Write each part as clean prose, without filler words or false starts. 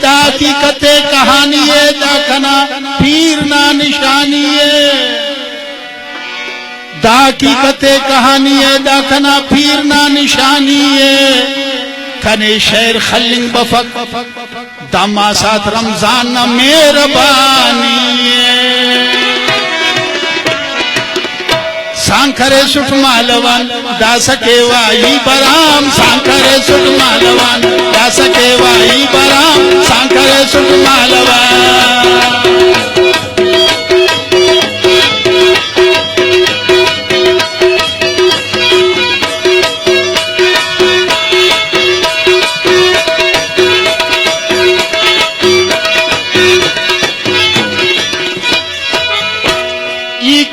दा हकीकते कहानी दाखना पीर ना निशानी दा हकीकते कहानी दाखना पीर ना निशानी खने शेर खलिंग बफक दामा साथ रमजान न मेहरबानी सांखरे सुठ मालवान दास के वाई बराम सांखरे सुठ मालवान दास के वाई बराम सांखरे सुठ मालवान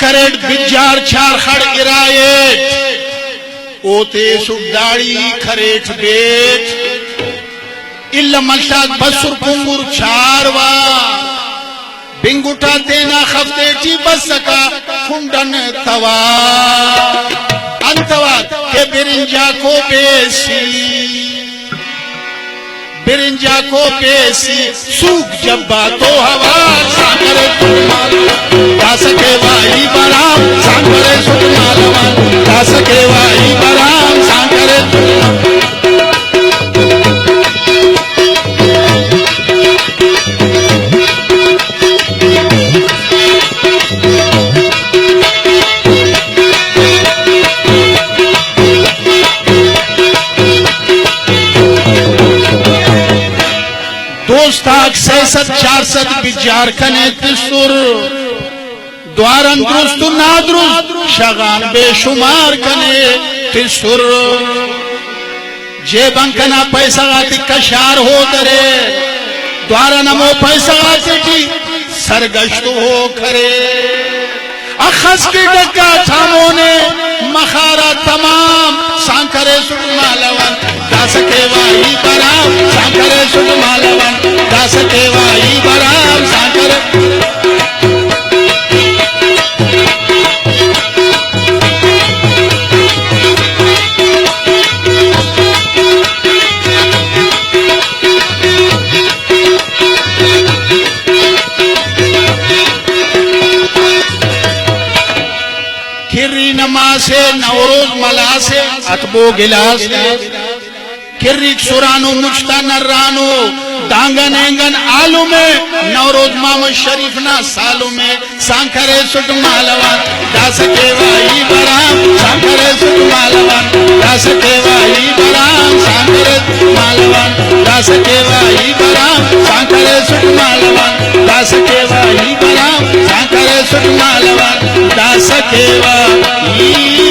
करेट बिजार छार खड़ इराएट ओते सुगदाड़ी खरेट बेट इल्ला मल्टाक बसुर पुंगुर छारवा बिंगुटा देना खफ्ते ची बस सका खुंडन तवा अंतवा के बिरिंजा को पेशी सूख जब्बा तो हवा सांकरे दास के वाई बराम सांकरे सुख मालवान दास के वाई बराम सांकरे दोस्ताक 600-400 बिजार कने तिसुर द्वारन दुरुस्त नादरुस्त शगान बेशुमार कने तिसुर जेबं कना पैसा आती कशार हो दरे द्वारा नमो पैसा आती सरगश्त हो करे अखस की डका थामोने मखारा तमाम सांकरे सुख मालवन दास के वाई बराम सांकरे सुख मालवन दास के वाई बराम सांकरे किर्री नमासे नवरोज मलासे अतबो गिलास किर्री सुरानो मुश्ता नर्रानो दांगन एंगन आलू में नवरोज मामा शरीफ ना सालू में सांखरे सुट मालवान दास के वाई बराम सांखरे सुट मालवान दास के वाई बराम सांखरे मालवान दास के वाई बराम सांखरे सुट मालवान दास के वाई बराम सांखरे सुट मालवान दास के वाई